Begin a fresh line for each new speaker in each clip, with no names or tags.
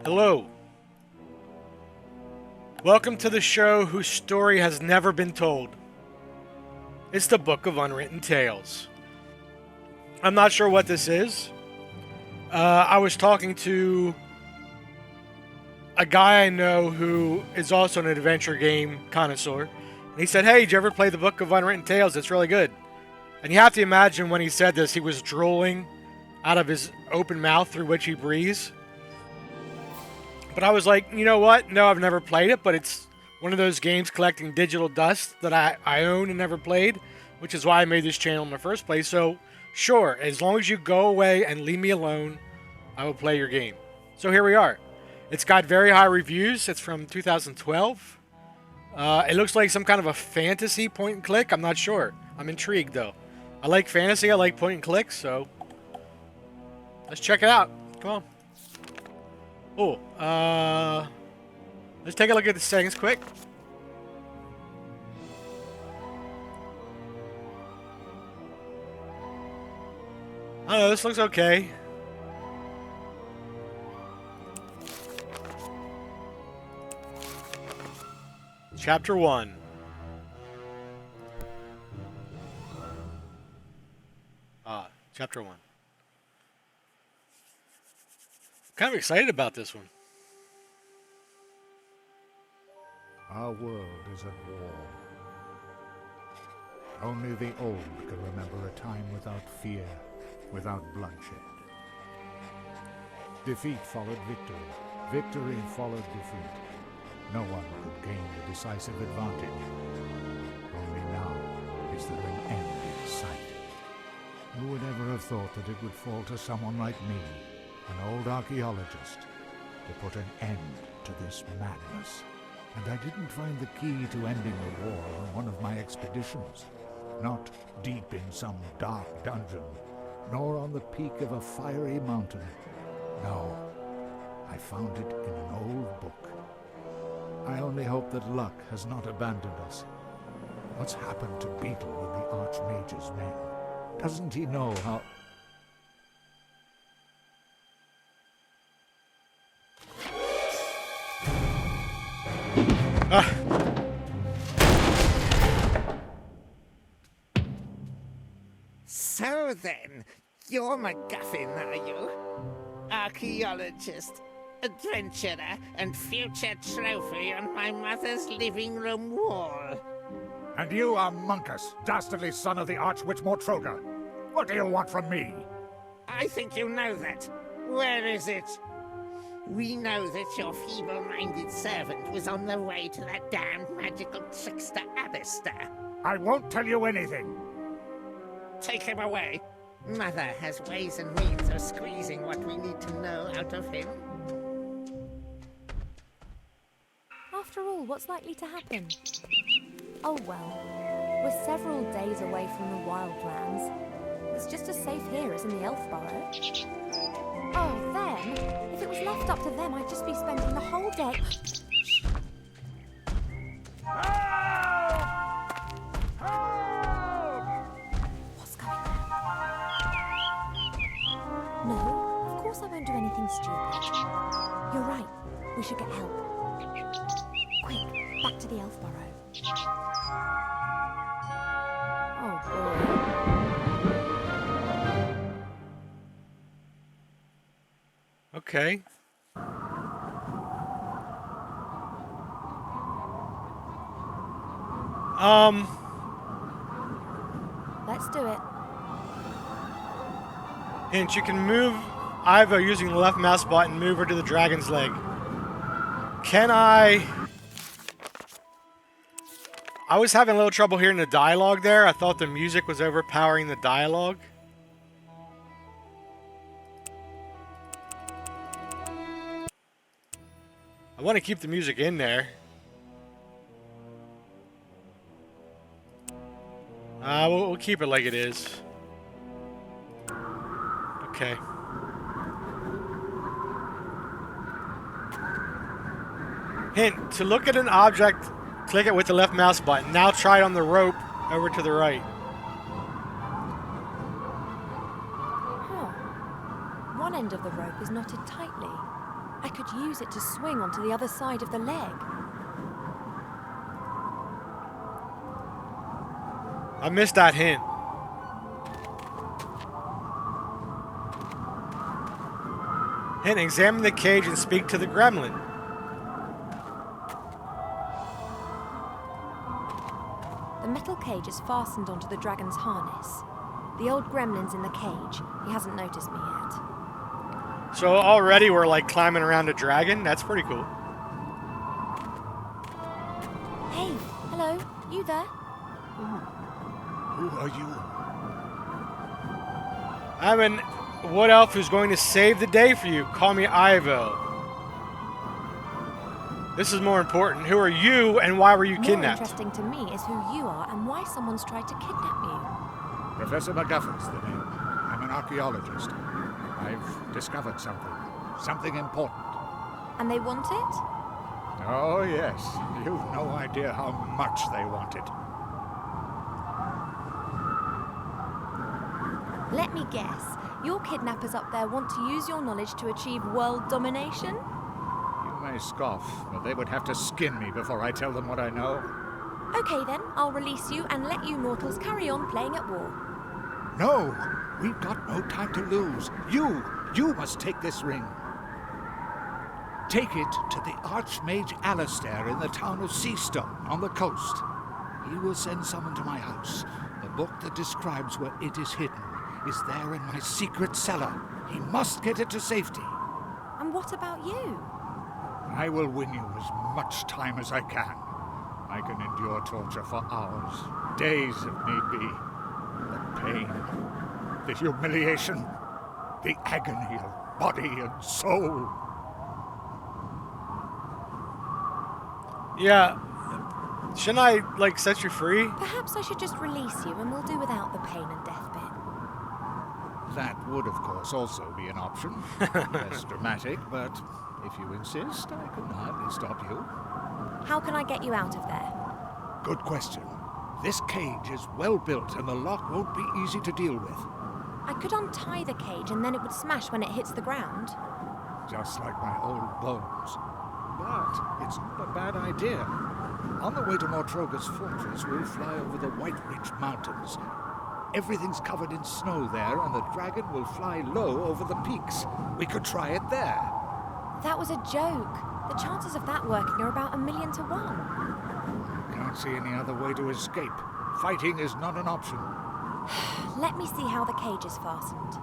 Hello. Welcome to the show whose story has never been told. It's the Book of Unwritten Tales. I'm not sure what this is. I was talking to a guy I know who is also an adventure game connoisseur. And he said, hey, did you ever play the Book of Unwritten Tales? It's really good. And you have to imagine when he said this, he was drooling out of his open mouth through which he breathes. But I was like, you know what? No, I've never played it, but it's one of those games collecting digital dust that I own and never played, which is why I made this channel in the first place. So, sure, as long as you go away and leave me alone, I will play your game. So here we are. It's got very high reviews. It's from 2012. It looks like some kind of a fantasy point and click. I'm not sure. I'm intrigued, though. I like fantasy. I like point and click, so let's check it out. Come on. Oh, let's take a look at the settings quick. I don't know, this looks okay. Chapter 1. Chapter 1. Kind of excited about this one.
Our world is at war. Only the old can remember a time without fear, without bloodshed. Defeat followed victory. Victory followed defeat. No one could gain the decisive advantage. Only now is there an end in sight. Who would ever have thought that it would fall to someone like me, an old archaeologist, to put an end to this madness? And I didn't find the key to ending the war on one of my expeditions. Not deep in some dark dungeon, nor on the peak of a fiery mountain. No, I found it in an old book. I only hope that luck has not abandoned us. What's happened to Beetle and the Archmage's men? Doesn't he know how...
So then, you're MacGuffin, are you? Archaeologist, adventurer, and future trophy on my mother's living room wall.
And you are Monkus, dastardly son of the Archwitch Mortroga. What do you want from me?
I think you know that. Where is it? We know that your feeble-minded servant was on the way to that damned magical trickster Alistair.
I won't tell you anything.
Take him away. Mother has ways and means of squeezing what we need to know out of him.
After all, what's likely to happen? Oh well, we're several days away from the Wildlands. It's just as safe here as in the Elf Burrow. Oh, then, if it was left up to them, I'd just be spending the whole day... What's going on? No, of course I won't do anything stupid. You're right, we should get help. Quick, back to the Elf Burrow. Oh boy.
Okay.
Let's do it.
Hint, you can move Ivo using the left mouse button, move her to the dragon's leg. Can I was having a little trouble hearing the dialogue there. I thought the music was overpowering the dialogue. I want to keep the music in there. We'll keep it like it is. Okay. Hint, to look at an object, click it with the left mouse button. Now try it on the rope over to the right.
Huh. One end of the rope is knotted tightly, I could use it to swing onto the other side of the leg.
I missed that hint. Hint, examine the cage and speak to the gremlin.
The metal cage is fastened onto the dragon's harness. The old gremlin's in the cage. He hasn't noticed me yet.
So already we're like climbing around a dragon? That's pretty cool.
Hey, hello, you there?
Who are you?
I'm an wood elf who's going to save the day for you. Call me Ivo. This is more important. Who are you and why were you
More
kidnapped?
interesting to me is who you are and why someone's tried to kidnap you.
Professor MacGuffin's the name. I'm an archaeologist. I've discovered something. Something important.
And they want it?
Oh, yes. You've no idea how much they want it.
Let me guess. Your kidnappers up there want to use your knowledge to achieve world domination?
You may scoff, but they would have to skin me before I tell them what I know.
Okay then, I'll release you and let you mortals carry on playing at war.
No! We've got no time to lose. You must take this ring. Take it to the Archmage Alistair in the town of Seastone on the coast. He will send someone to my house. The book that describes where it is hidden is there in my secret cellar. He must get it to safety.
And what about you?
I will win you as much time as I can. I can endure torture for hours, days if need be. The pain, the humiliation, the agony of body and soul.
Yeah. Shouldn't I, like, set you free?
Perhaps I should just release you and we'll do without the pain and death bit.
That would, of course, also be an option. Less dramatic, but if you insist, I can hardly stop you.
How can I get you out of there?
Good question. This cage is well built and the lock won't be easy to deal with.
I could untie the cage and then it would smash when it hits the ground.
Just like my old bones. But it's not a bad idea. On the way to Mortroga's fortress, we'll fly over the White Ridge Mountains. Everything's covered in snow there, and the dragon will fly low over the peaks. We could try it there.
That was a joke. The chances of that working are about 1,000,000 to 1.
Can't see any other way to escape. Fighting is not an option.
Let me see how the cage is fastened.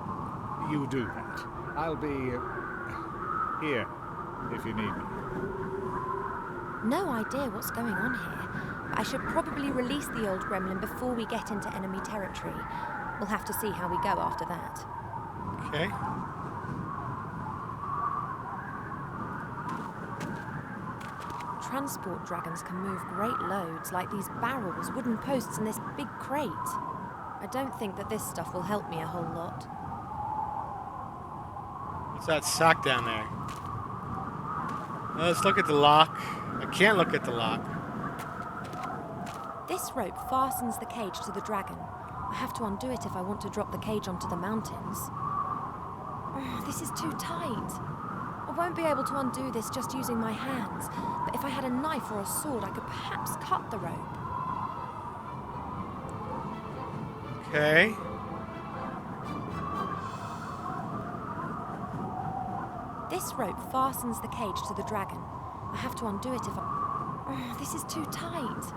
You do that. I'll be here if you need me.
No idea what's going on here. But I should probably release the old gremlin before we get into enemy territory. We'll have to see how we go after that.
Okay.
Transport dragons can move great loads, like these barrels, wooden posts, and this big crate. I don't think that this stuff will help me a whole lot.
What's that sack down there? Let's look at the lock. I can't look at the lock.
This rope fastens the cage to the dragon. I have to undo it if I want to drop the cage onto the mountains. This is too tight. I won't be able to undo this just using my hands, but if I had a knife or a sword, I could perhaps cut the rope.
Okay.
This rope fastens the cage to the dragon. I have to undo it if I... This is too tight.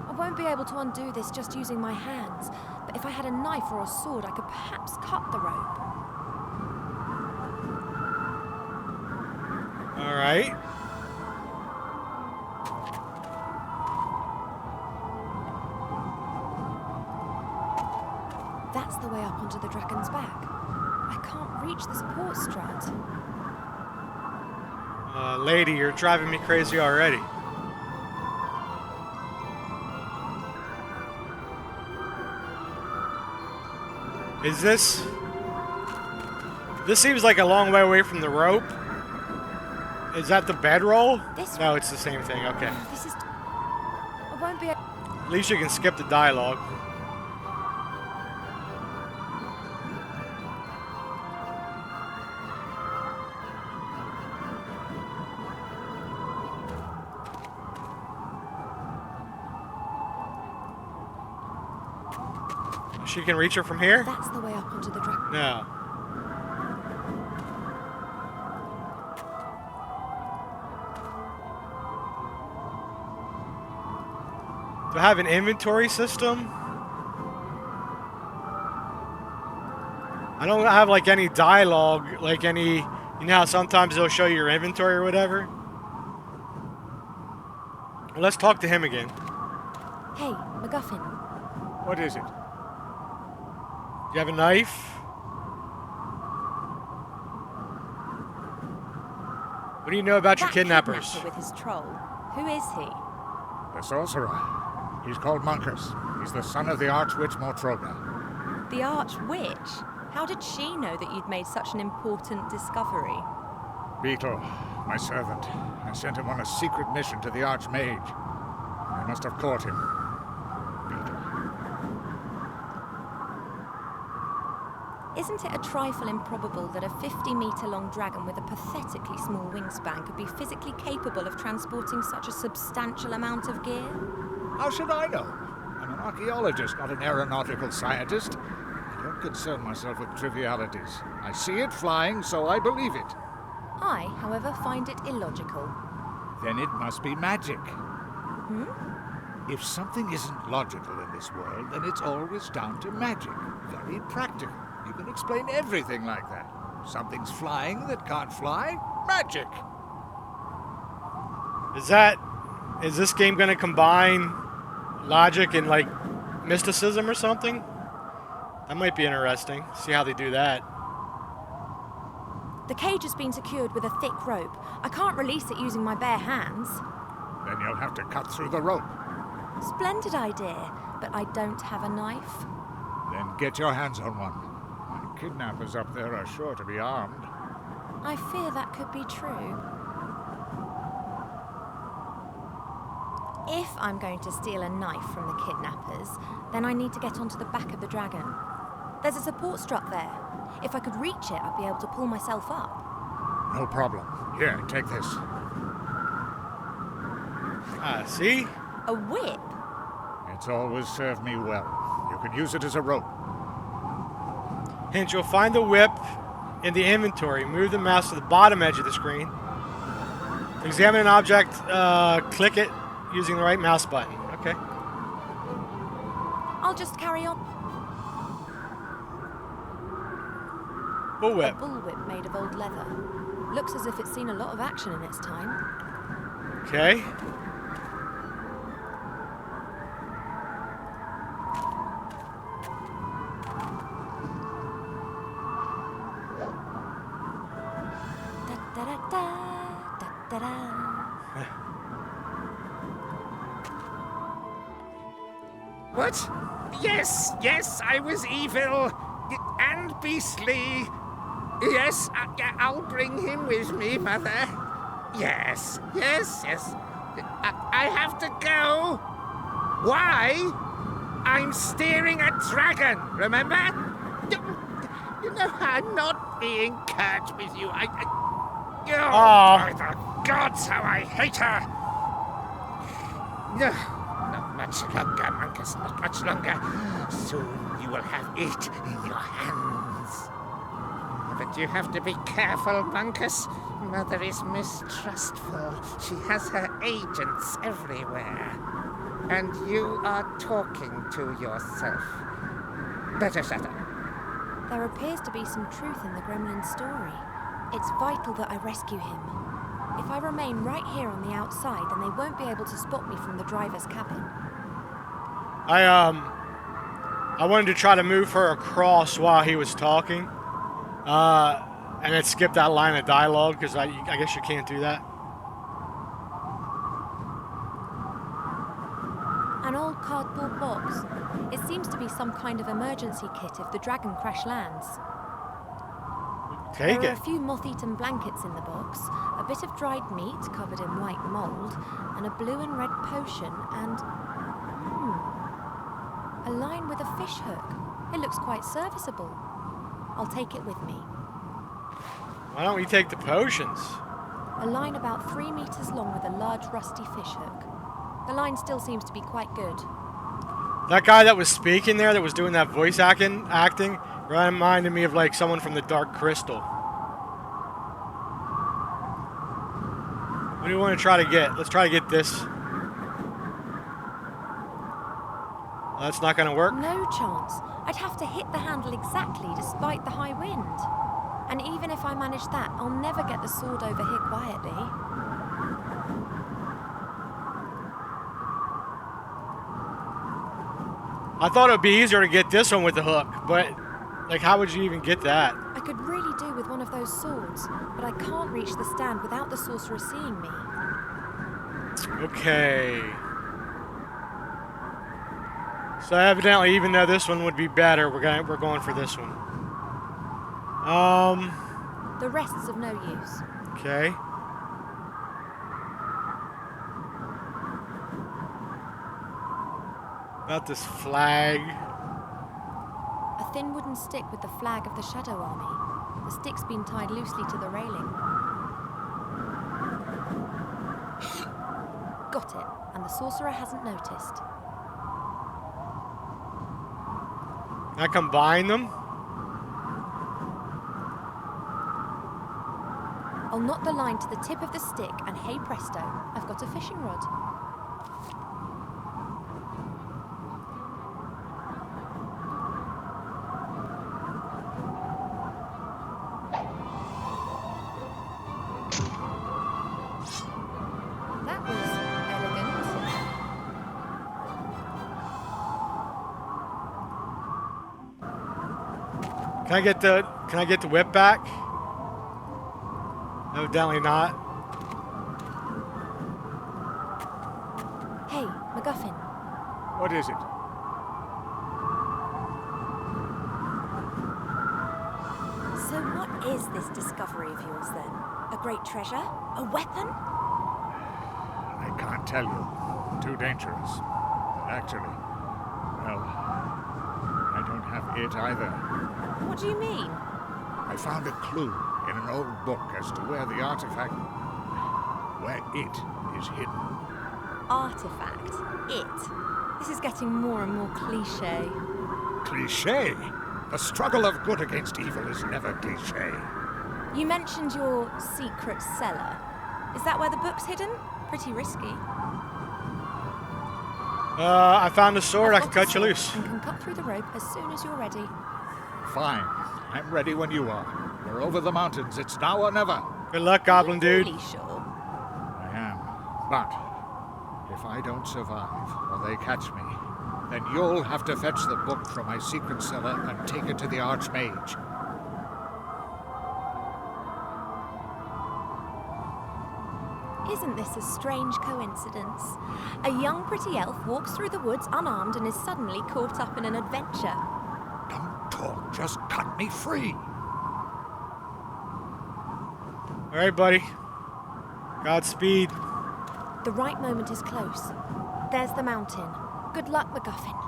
I won't be able to undo this just using my hands, but if I had a knife or a sword, I could perhaps cut the rope.
All right.
That's the way up onto the dragon's back. I can't reach the support strut.
Lady, you're driving me crazy already. Is this... This seems like a long way away from the rope. Is that the bedroll?
This
No, it's the same thing. Okay.
This is... I won't be...
At least you can skip the dialogue. She can reach her from here?
That's the way up onto the dragon.
No. Do I have an inventory system? I don't have like any dialogue, like any, you know how sometimes they'll show you your inventory or whatever? Well, let's talk to him again.
Hey, MacGuffin.
What is it?
Do you have a knife? What do you know about your
That
kidnappers?
kidnapper with his troll. Who is he?
The sorcerer. He's called Monkus. He's the son of the Archwitch Mortroga.
The Archwitch? How did she know that you'd made such an important discovery?
Beetle, my servant. I sent him on a secret mission to the Archmage. I must have caught him. Beetle.
Isn't it a trifle improbable that a 50-metre-long dragon with a pathetically small wingspan could be physically capable of transporting such a substantial amount of gear?
How should I know? I'm an archaeologist, not an aeronautical scientist. I don't concern myself with trivialities. I see it flying, so I believe it.
I, however, find it illogical.
Then it must be magic.
Hmm?
If something isn't logical in this world, then it's always down to magic. Very practical. You can explain everything like that. Something's flying that can't fly? Magic!
Is this game going to combine logic and like mysticism or something? That might be interesting. See how they do that.
The cage has been secured with a thick rope. I can't release it using my bare hands.
Then you'll have to cut through the rope.
Splendid idea, but I don't have a knife.
Then get your hands on one. My kidnappers up there are sure to be armed.
I fear that could be true. If I'm going to steal a knife from the kidnappers, then I need to get onto the back of the dragon. There's a support strut there. If I could reach it, I'd be able to pull myself up.
No problem. Here, take this.
See?
A whip?
It's always served me well. You can use it as a rope.
Hint, you'll find the whip in the inventory. Move the mouse to the bottom edge of the screen. To examine an object, click it using the right mouse button. Okay.
I'll just carry on.
Bullwhip.
A bullwhip made of old leather. Looks as if it's seen a lot of action in its time.
Okay.
Da da da da da da.
What? Yes, I was evil and beastly. Yes, I'll bring him with me, Mother. Yes. I have to go. Why? I'm steering a dragon, remember? You know, I'm not being curt with you. By the gods, how I hate her! No, not much longer, Monkus, not much longer. Soon you will have it in your hands. But you have to be careful, Monkus. Mother is mistrustful. She has her agents everywhere. And you are talking to yourself. Better shut up.
There appears to be some truth in the gremlin's story. It's vital that I rescue him. If I remain right here on the outside, then they won't be able to spot me from the driver's cabin.
I wanted to try to move her across while he was talking. And then skip that line of dialogue, because I guess you can't do that.
An old cardboard box. It seems to be some kind of emergency kit if the dragon crash lands.
Take
There are
it.
a few moth-eaten blankets in the box, a bit of dried meat covered in white mould, and a blue and red potion, and... a line with a fish hook. It looks quite serviceable. I'll take it with me.
Why don't we take the potions?
A line about 3 meters long with a large rusty fish hook. The line still seems to be quite good.
That guy that was speaking there, that was doing that voice acting, reminded me of like someone from the Dark Crystal. What do you want to try to get? Let's try to get this. Well, that's not going to work.
No chance. I'd have to hit the handle exactly despite the high wind. And even if I manage that, I'll never get the sword over here quietly.
I thought it would be easier to get this one with the hook, but like how would you even get that?
I could really do with one of those swords, but I can't reach the stand without the sorcerer seeing me.
Okay. So evidently, even though this one would be better, we're going for this one.
The rest's of no use.
Okay. About this flag.
A thin wooden stick with the flag of the Shadow Army. The stick's been tied loosely to the railing. Got it, and the sorcerer hasn't noticed.
Can I combine them?
I'll knot the line to the tip of the stick, and hey presto, I've got a fishing rod. That was elegant.
Can I get the whip back? Evidently not.
Hey, MacGuffin.
What is it?
So what is this discovery of yours then? A great treasure? A weapon?
I can't tell you. Too dangerous. Actually, well, I don't have it either.
What do you mean?
I found a clue in an old book as to where the artifact, where it is hidden.
Artifact. It. This is getting more and more cliché.
Cliché? The struggle of good against evil is never cliché.
You mentioned your secret cellar. Is that where the book's hidden? Pretty risky.
I found a sword. I
I've
can
got
cut
the
you
sword
loose.
And can cut through the rope as soon as you're ready.
Fine. I'm ready when you are. We're over the mountains. It's now or never.
Good luck, Goblin dude.
Really sure?
I am. But if I don't survive, or they catch me, then you'll have to fetch the book from my secret cellar and take it to the Archmage.
Isn't this a strange coincidence? A young pretty elf walks through the woods unarmed and is suddenly caught up in an adventure.
Don't talk, just cut me free.
All right, buddy. Godspeed.
The right moment is close. There's the mountain. Good luck, MacGuffin.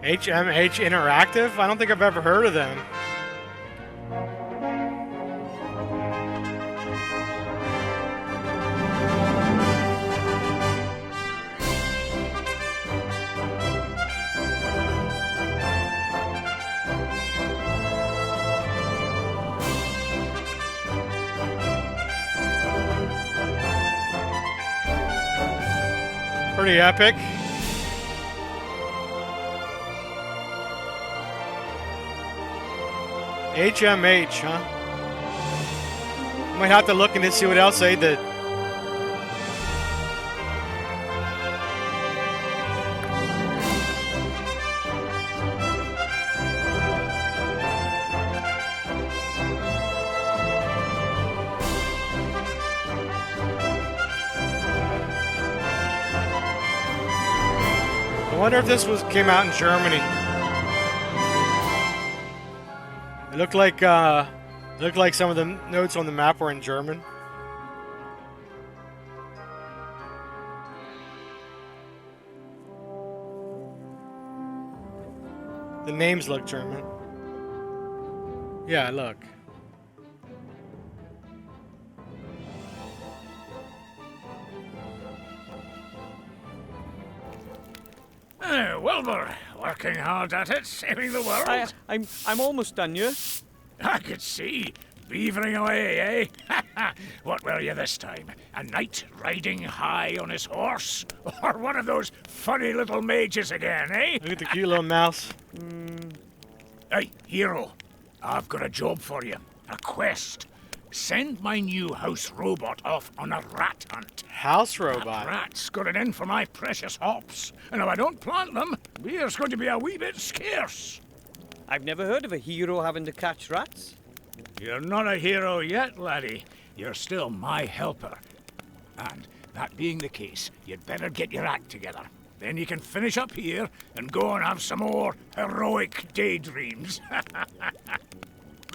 HMH Interactive? I don't think I've ever heard of them. Pretty epic. HMH, huh? Might have to look in and see what else they did. I wonder if this came out in Germany. It looked like some of the notes on the map were in German. The names look German. Yeah, look.
Oh, Wilbur, working hard at it, saving the world.
I'm almost done, yeah?
I could see. Beavering away, eh? What were you this time? A knight riding high on his horse? Or one of those funny little mages again, eh?
Look at the cute little mouse.
Hey, hero. I've got a job for you. A quest. Send my new house robot off on a rat hunt.
House
That
robot.
rat's got it in for my precious hops. And if I don't plant them, beer's going to be a wee bit scarce.
I've never heard of a hero having to catch rats.
You're not a hero yet, laddie. You're still my helper. And that being the case, you'd better get your act together. Then you can finish up here and go and have some more heroic daydreams.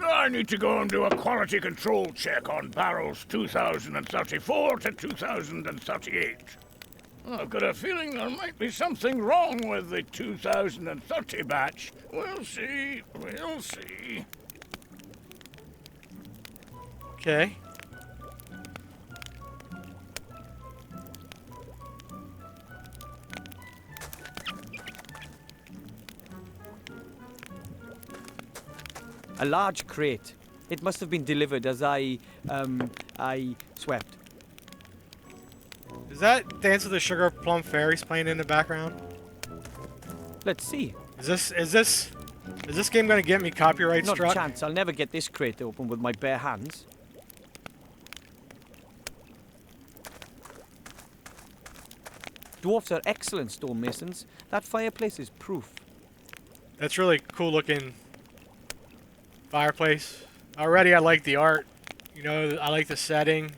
I need to go and do a quality control check on barrels 2034 to 2038. I've got a feeling there might be something wrong with the 2030 batch. We'll see. We'll see.
Okay.
A large crate. It must have been delivered as I swept.
Is that Dance of the Sugar Plum Fairies playing in the background?
Let's see.
Is this game gonna get me copyright
Not
struck?
a chance. I'll never get this crate open with my bare hands. Dwarfs are excellent stonemasons. That fireplace is proof.
That's really cool looking fireplace. Already I like the art. You know, I like the setting.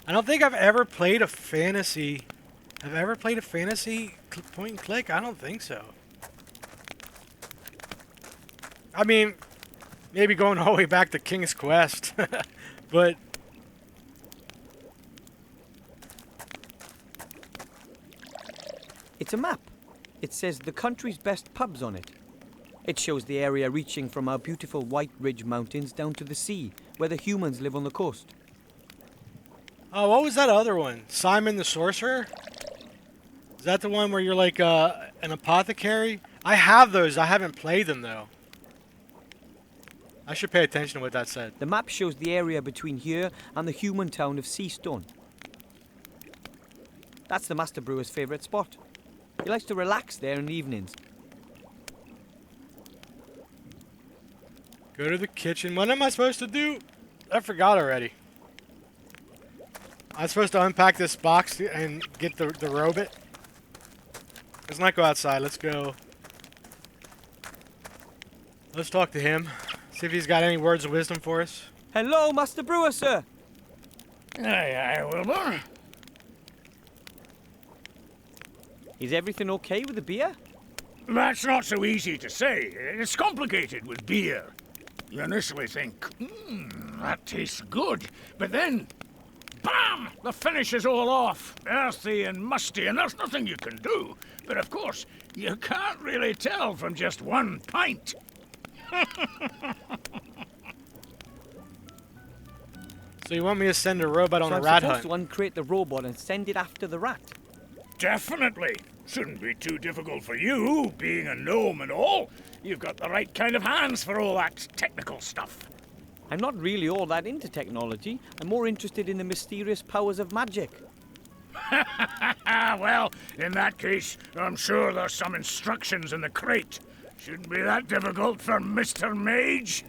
I don't think I've ever played a fantasy. Have I ever played a fantasy point and click? I don't think so. I mean, maybe going all the way back to King's Quest. But
It's a map. It says the country's best pubs on it. It shows the area reaching from our beautiful White Ridge Mountains down to the sea, where the humans live on the coast.
oh, what was that other one? Simon the Sorcerer? Is that the one where you're like an apothecary? I have those. I haven't played them though. I should pay attention to what that said.
The map shows the area between here and the human town of Seastone. That's the Master Brewer's favourite spot. He likes to relax there in the evenings.
Go to the kitchen. What am I supposed to do? I forgot already. I'm supposed to unpack this box and get the robot. Let's not go outside. Let's go. Let's talk to him. See if he's got any words of wisdom for us.
Hello, Master Brewer, sir!
Aye, Wilbur.
Is everything okay with the beer?
That's not so easy to say. It's complicated with beer. You initially think, that tastes good. But then, bam! The finish is all off. Earthy and musty, and there's nothing you can do. But of course, you can't really tell from just one pint.
So you want me to send a robot on
So
a
I'm
rat
supposed
hunt?
to uncrate the robot and send it after the rat.
Definitely. Shouldn't be too difficult for you, being a gnome and all. You've got the right kind of hands for all that technical stuff.
I'm not really all that into technology. I'm more interested in the mysterious powers of magic.
Well, in that case, I'm sure there's some instructions in the crate. Shouldn't be that difficult for Mr. Mage.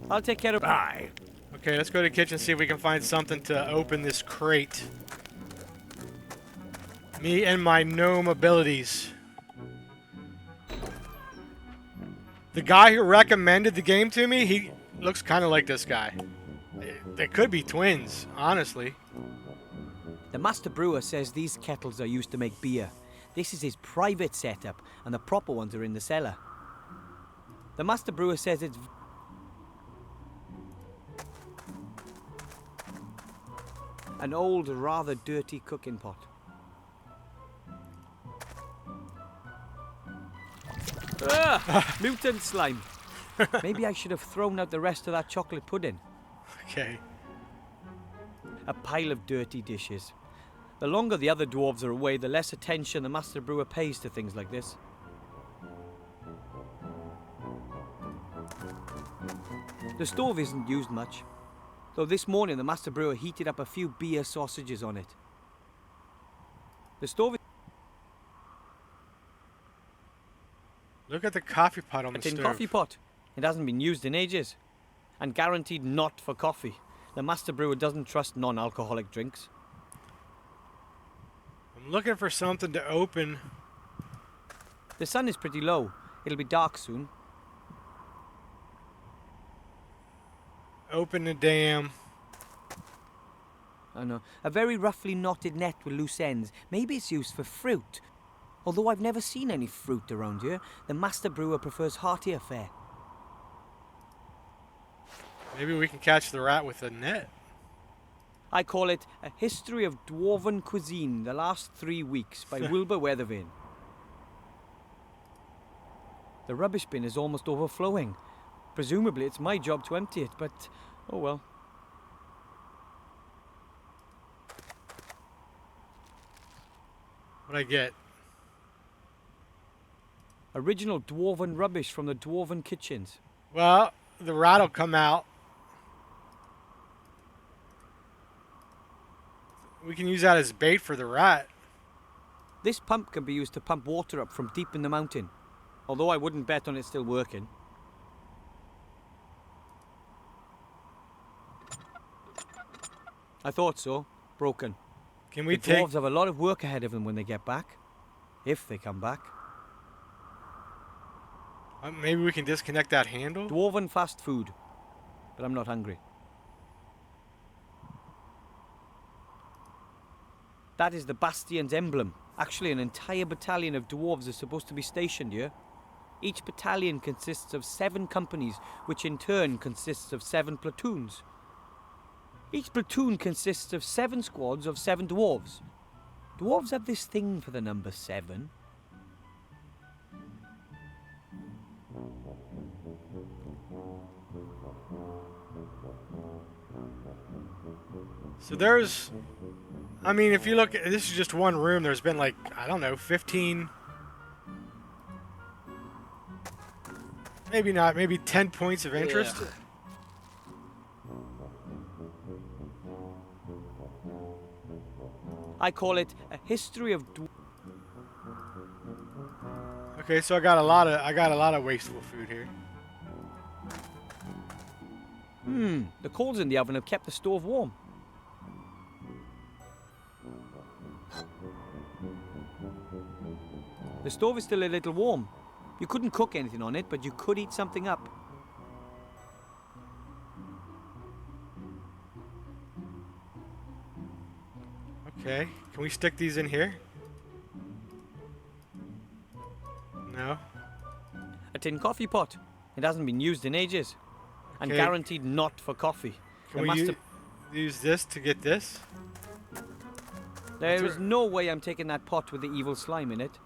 I'll take care of...
Aye.
Okay, let's go to the kitchen, see if we can find something to open this crate. Me and my gnome abilities. The guy who recommended the game to me, he looks kind of like this guy. They could be twins, honestly.
The The master brewer says these kettles are used to make beer. This is his private setup, and the proper ones are in the cellar. The master brewer says it's... an old, rather dirty cooking pot. Mutant slime. Maybe I should have thrown out the rest of that chocolate pudding.
Okay.
A pile of dirty dishes. The longer the other dwarves are away, the less attention the master brewer pays to things like this. The stove isn't used much, though this morning the master brewer heated up a few beer sausages on it. The stove is
Look at the coffee pot on
a
the
tin
stove.
coffee pot. It hasn't been used in ages, and guaranteed not for coffee. The master brewer doesn't trust non-alcoholic drinks.
I'm looking for something to open.
The sun is pretty low. It'll be dark soon.
Open the dam.
I know. A very roughly knotted net with loose ends. Maybe it's used for fruit. Although I've never seen any fruit around here, the master brewer prefers heartier fare.
Maybe we can catch the rat with a net.
I call it A History of Dwarven Cuisine, the Last 3 Weeks by Wilbur Weathervane. The rubbish bin is almost overflowing. Presumably it's my job to empty it, but oh well.
What'd I get?
Original dwarven rubbish from the dwarven kitchens.
Well, the rat will come out. We can use that as bait for the rat.
This pump can be used to pump water up from deep in the mountain, although I wouldn't bet on it still working. I thought so. Broken.
Can we
The
take...
dwarves have a lot of work ahead of them when they get back. If they come back.
maybe we can disconnect that handle?
Dwarven fast food. But I'm not hungry. That is the Bastion's emblem. Actually, an entire battalion of dwarves is supposed to be stationed here. Each battalion consists of 7 companies, which in turn consists of 7 platoons. Each platoon consists of 7 squads of 7 dwarves. Dwarves have this thing for the number 7.
So there's... I mean, if you look at... This is just one room. There's been like, I don't know, 15... Maybe not. Maybe 10 points of interest.
Yeah. I call it A History of
Okay, so I got a lot of wasteful food here.
The coals in the oven have kept the stove warm. The stove is still a little warm. You couldn't cook anything on it, but you could eat something up.
Okay, can we stick these in here? No.
A tin coffee pot. It hasn't been used in ages. And
Okay.
guaranteed not for coffee.
Can
The
we
master-
use this to get this?
There is no way I'm taking that pot with the evil slime in it.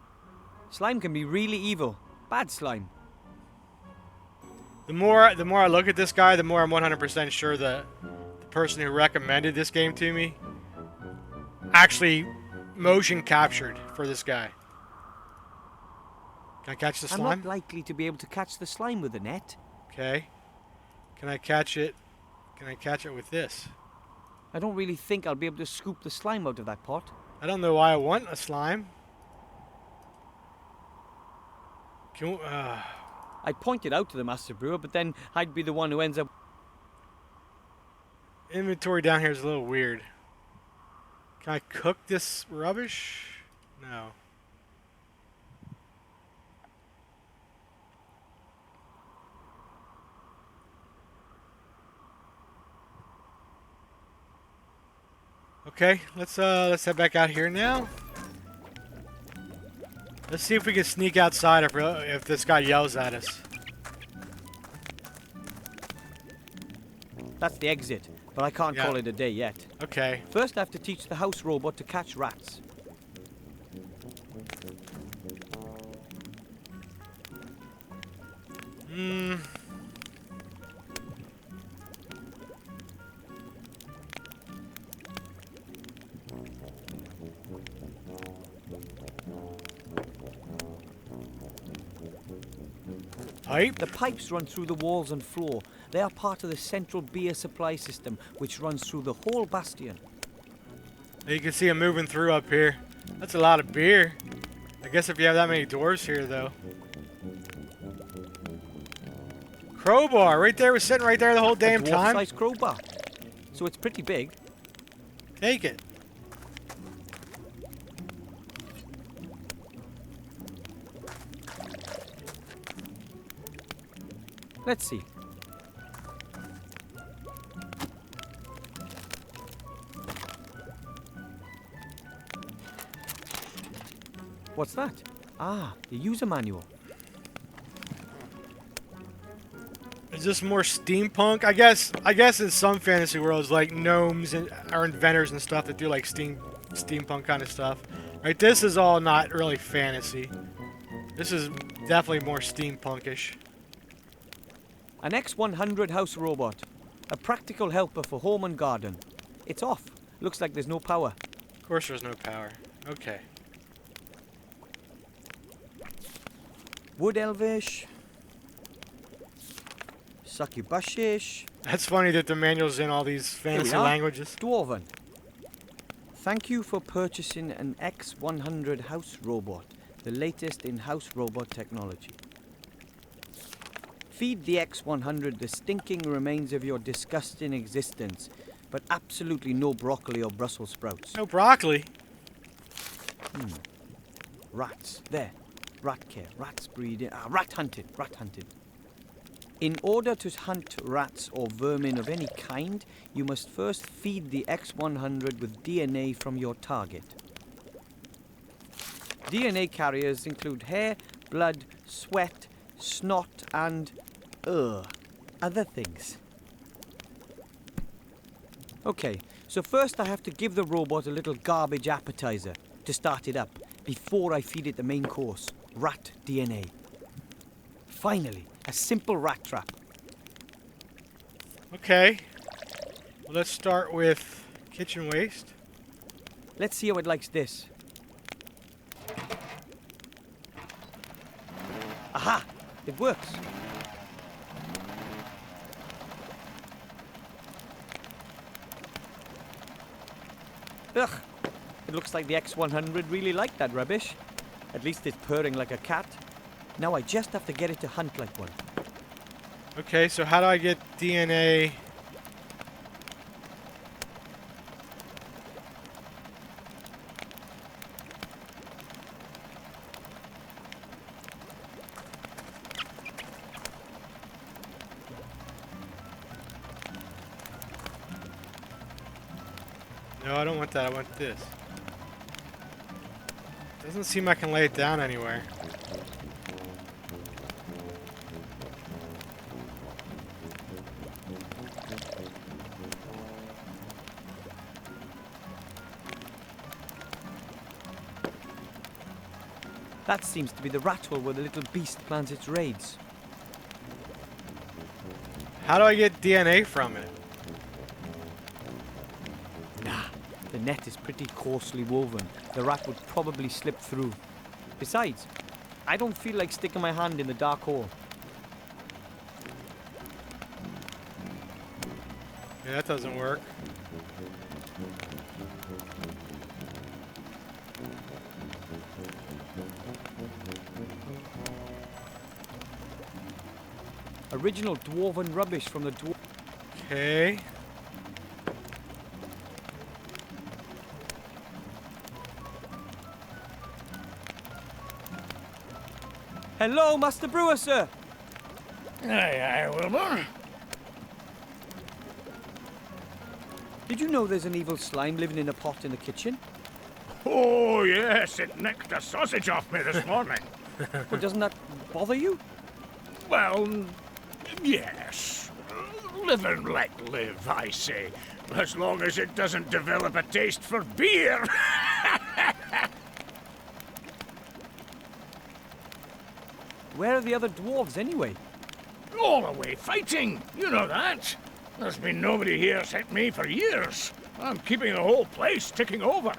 Slime can be really evil. Bad slime.
The more I look at this guy, the more I'm 100% sure that the person who recommended this game to me actually motion captured for this guy. Can I catch the
I'm
slime?
not likely to be able to catch the slime with a net.
Okay. Can I catch it? Can I catch it with this?
I don't really think I'll be able to scoop the slime out of that pot.
I don't know why I want a slime. Can we,
I'd point it out to the master brewer, but then I'd be the one who ends up...
inventory down here is a little weird. Can I cook this rubbish? No. Okay, let's head back out here now. Let's see if we can sneak outside if this guy yells at us.
That's the exit, but I can't
Yeah.
call it a day yet.
Okay.
First, I have to teach the house robot to catch rats.
Pipe?
The pipes run through the walls and floor. They are part of the central beer supply system, which runs through the whole bastion.
You can see him moving through up here. That's a lot of beer. I guess if you have that many doors here, though. Crowbar, right there, was sitting right there the whole damn
A
time.
dwarf-sized crowbar. So it's pretty big.
Take it.
Let's see. What's that? Ah, the user manual.
Is this more steampunk? I guess in some fantasy worlds, like gnomes are inventors and stuff that do like steampunk kind of stuff. Right? This is all not really fantasy. This is definitely more steampunkish.
An X100 house robot. A practical helper for home and garden. It's off. Looks like there's no power.
Of course, there's no power. Okay.
Wood Elvish. Succubushish.
That's funny that the manual's in all these fantasy
are.
languages.
Dwarven. Thank you for purchasing an X100 house robot, the latest in house robot technology. Feed the X100 the stinking remains of your disgusting existence, but absolutely no broccoli or Brussels sprouts.
No broccoli.
Rats. There. Rat care. Rats breeding. Rat hunting. Rat hunting. In order to hunt rats or vermin of any kind, you must first feed the X100 with DNA from your target. DNA carriers include hair, blood, sweat, snot, and other things. Okay, so first I have to give the robot a little garbage appetizer to start it up before I feed it the main course, rat DNA. Finally, a simple rat trap.
Okay. Well, let's start with kitchen waste.
Let's see how it likes this. Aha! It works. Ugh! It looks like the X100 really liked that rubbish. At least it's purring like a cat. Now I just have to get it to hunt like one.
Okay, so how do I get DNA? No, I don't want that. I want this. Doesn't seem I can lay it down anywhere.
That seems to be the rat hole where the little beast plans its raids.
How do I get DNA from it?
Nah, the net is pretty coarsely woven. The rat would probably slip through. Besides, I don't feel like sticking my hand in the dark hole.
Yeah, that doesn't work.
Original dwarven rubbish from the dwarf.
Okay.
Hello, Master Brewer, sir.
Aye, Wilbur.
Did you know there's an evil slime living in a pot in the kitchen?
Oh, yes, it nicked a sausage off me this morning.
Well, doesn't that bother you?
Well, yes. Live and let live, I say. As long as it doesn't develop a taste for beer.
Where are the other dwarves anyway?
All away fighting, you know that. There's been nobody here except me for years. I'm keeping the whole place ticking over.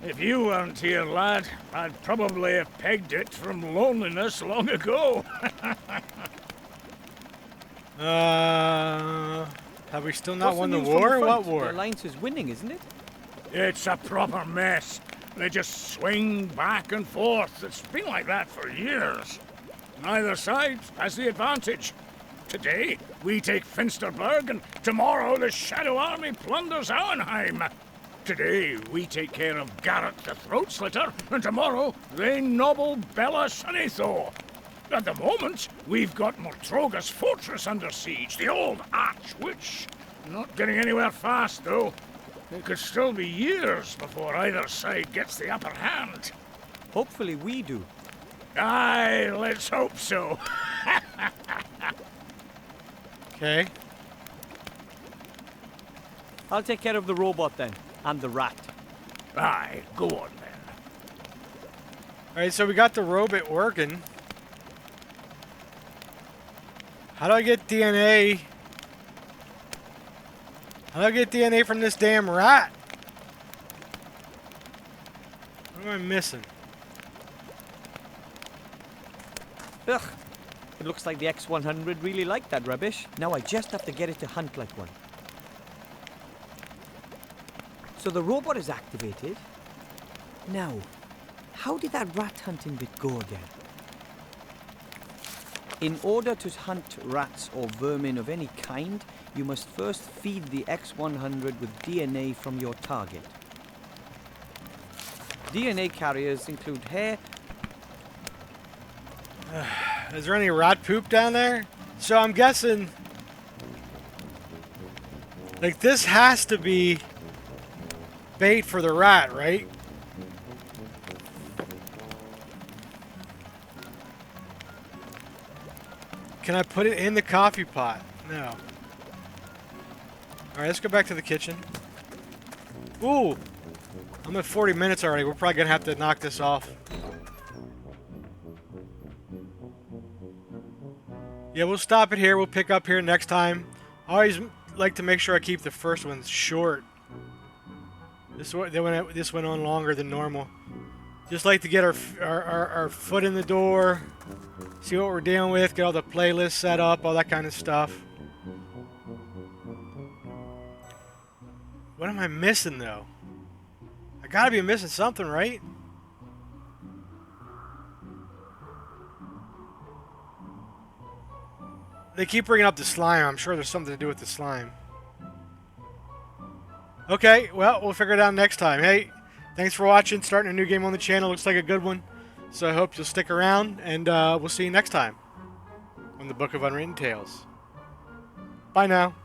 If you weren't here, lad, I'd probably have pegged it from loneliness long ago.
Have we still not
What's
won
the
the
news from
war?
the front?
What
The
war?
Alliance is winning, isn't it?
It's a proper mess. They just swing back and forth. It's been like that for years. Neither side has the advantage. Today, we take Finsterberg, and tomorrow the Shadow Army plunders Auenheim. Today, we take care of Garrett the Throat Slitter, and tomorrow they nobble Bella Sunnitho. At the moment, we've got Mortroga's fortress under siege, the old Arch-Witch. Not getting anywhere fast, though. It could still be years before either side gets the upper hand.
Hopefully we do.
Aye, let's hope so.
Okay.
I'll take care of the robot then, and the rat.
Aye, go on then.
Alright, so we got the robot working. How do I get DNA? How do I get DNA from this damn rat? What am I missing?
Ugh. It looks like the X-100 really liked that rubbish. Now I just have to get it to hunt like one. So the robot is activated. Now, how did that rat hunting bit go again? In order to hunt rats or vermin of any kind, you must first feed the X-100 with DNA from your target. DNA carriers include hair.
Is there any rat poop down there? So I'm guessing, like, this has to be bait for the rat, right? Can I put it in the coffee pot? No. Alright, let's go back to the kitchen. Ooh! I'm at 40 minutes already. We're probably gonna have to knock this off. Yeah, we'll stop it here. We'll pick up here next time. I always like to make sure I keep the first ones short. This went on longer than normal. Just like to get our foot in the door, see what we're dealing with, get all the playlists set up, all that kind of stuff. What am I missing, though? I gotta be missing something, right? They keep bringing up the slime. I'm sure there's something to do with the slime. Okay, well, we'll figure it out next time. Hey, thanks for watching. Starting a new game on the channel. Looks like a good one. So I hope you'll stick around, and we'll see you next time on the Book of Unwritten Tales. Bye now.